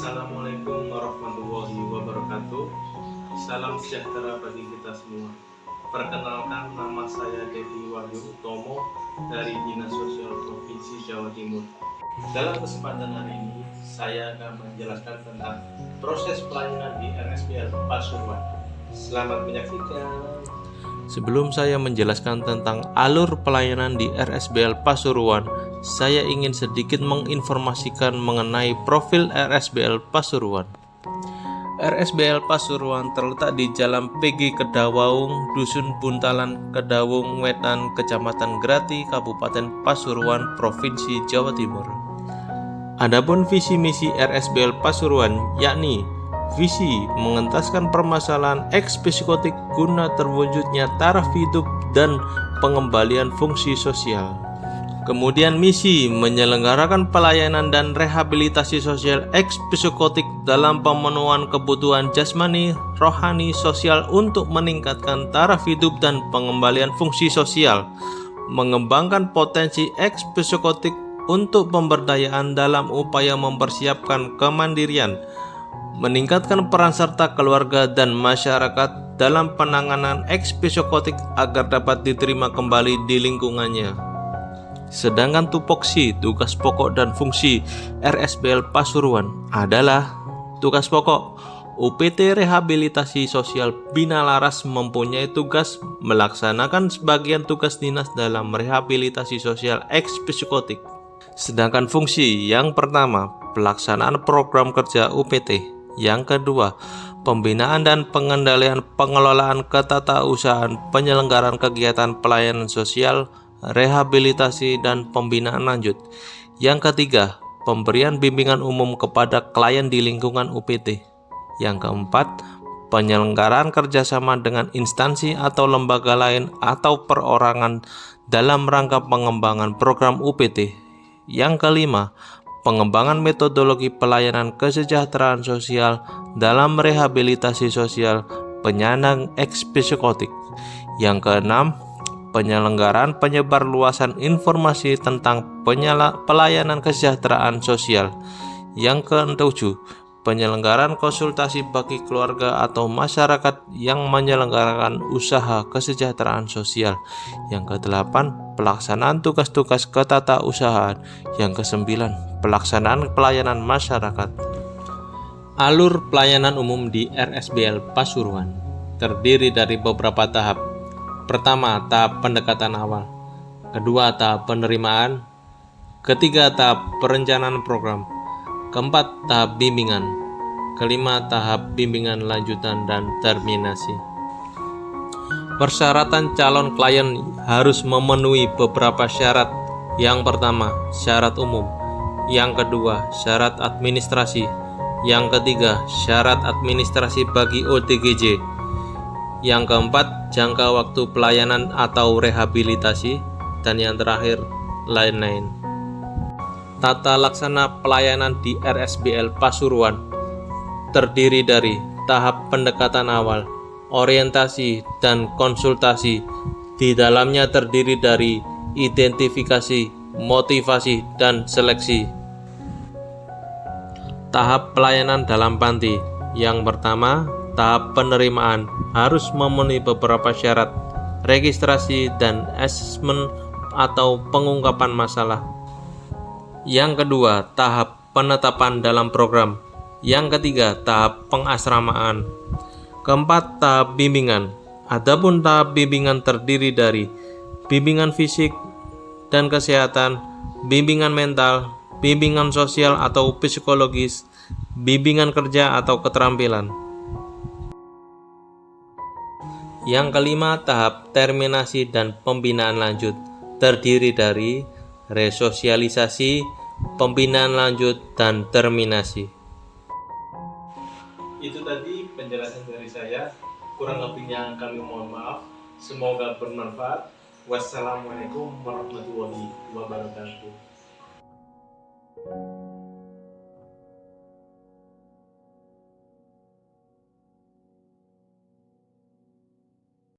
Assalamualaikum warahmatullahi wabarakatuh. Salam sejahtera bagi kita semua. Perkenalkan, nama saya Dedi Wahyu Utomo dari Dinas Sosial Provinsi Jawa Timur. Dalam kesempatan hari ini, saya akan menjelaskan tentang proses pelayanan di RSBL Pasuruan. Selamat menyaksikan. Sebelum saya menjelaskan tentang alur pelayanan di RSBL Pasuruan, saya ingin sedikit menginformasikan mengenai profil RSBL Pasuruan. RSBL Pasuruan terletak di Jalan PG Kedawaung, Dusun Buntalan, Kedawaung Wetan, Kecamatan Grati, Kabupaten Pasuruan, Provinsi Jawa Timur. Adapun visi misi RSBL Pasuruan yakni visi mengentaskan permasalahan eks-psikotik guna terwujudnya taraf hidup dan pengembalian fungsi sosial. Kemudian misi menyelenggarakan pelayanan dan rehabilitasi sosial eks-psikotik dalam pemenuhan kebutuhan jasmani, rohani, sosial untuk meningkatkan taraf hidup dan pengembalian fungsi sosial. Mengembangkan potensi eks-psikotik untuk pemberdayaan dalam upaya mempersiapkan kemandirian, meningkatkan peran serta keluarga dan masyarakat dalam penanganan eks-psikotik agar dapat diterima kembali di lingkungannya. Sedangkan tupoksi, tugas pokok dan fungsi RSBL Pasuruan adalah tugas pokok. UPT Rehabilitasi Sosial Bina Laras mempunyai tugas melaksanakan sebagian tugas dinas dalam rehabilitasi sosial eks-psikotik. Sedangkan fungsi yang pertama, pelaksanaan program kerja UPT. Yang kedua, pembinaan dan pengendalian pengelolaan ketatausahaan penyelenggaraan kegiatan pelayanan sosial, rehabilitasi, dan pembinaan lanjut. Yang ketiga, pemberian bimbingan umum kepada klien di lingkungan UPT. Yang keempat, penyelenggaraan kerjasama dengan instansi atau lembaga lain atau perorangan dalam rangka pengembangan program UPT. Yang kelima, pengembangan metodologi pelayanan kesejahteraan sosial dalam rehabilitasi sosial penyandang eks-psikotik. Yang keenam, penyelenggaraan penyebarluasan informasi tentang pelayanan kesejahteraan sosial. Yang ketujuh, penyelenggaraan konsultasi bagi keluarga atau masyarakat yang menyelenggarakan usaha kesejahteraan sosial. Yang kedelapan, pelaksanaan tugas-tugas ketatausahaan. Yang kesembilan, pelaksanaan pelayanan masyarakat. Alur pelayanan umum di RSBL Pasuruan terdiri dari beberapa tahap. Pertama, tahap pendekatan awal. Kedua, tahap penerimaan. Ketiga, tahap perencanaan program. Keempat, tahap bimbingan. Kelima, tahap bimbingan lanjutan dan terminasi. Persyaratan calon klien harus memenuhi beberapa syarat. Yang pertama, syarat umum. Yang kedua, syarat administrasi. Yang ketiga, syarat administrasi bagi OTGJ. Yang keempat, jangka waktu pelayanan atau rehabilitasi. Dan yang terakhir, lain-lain. Tata laksana pelayanan di RSBL Pasuruan terdiri dari tahap pendekatan awal, orientasi, dan konsultasi. Di dalamnya terdiri dari identifikasi, motivasi, dan seleksi. Tahap pelayanan dalam panti. Yang pertama, tahap penerimaan harus memenuhi beberapa syarat, registrasi dan asesmen atau pengungkapan masalah. Yang kedua, tahap penetapan dalam program. Yang ketiga, tahap pengasramaan. Keempat, tahap bimbingan. Adapun tahap bimbingan terdiri dari bimbingan fisik dan kesehatan, bimbingan mental, bimbingan sosial atau psikologis, bimbingan kerja atau keterampilan. Yang kelima, tahap terminasi dan pembinaan lanjut terdiri dari resosialisasi, pembinaan lanjut, dan terminasi. Itu tadi penjelasan dari saya. Kurang lebihnya kami mohon maaf. Semoga bermanfaat. Wassalamualaikum warahmatullahi wabarakatuh.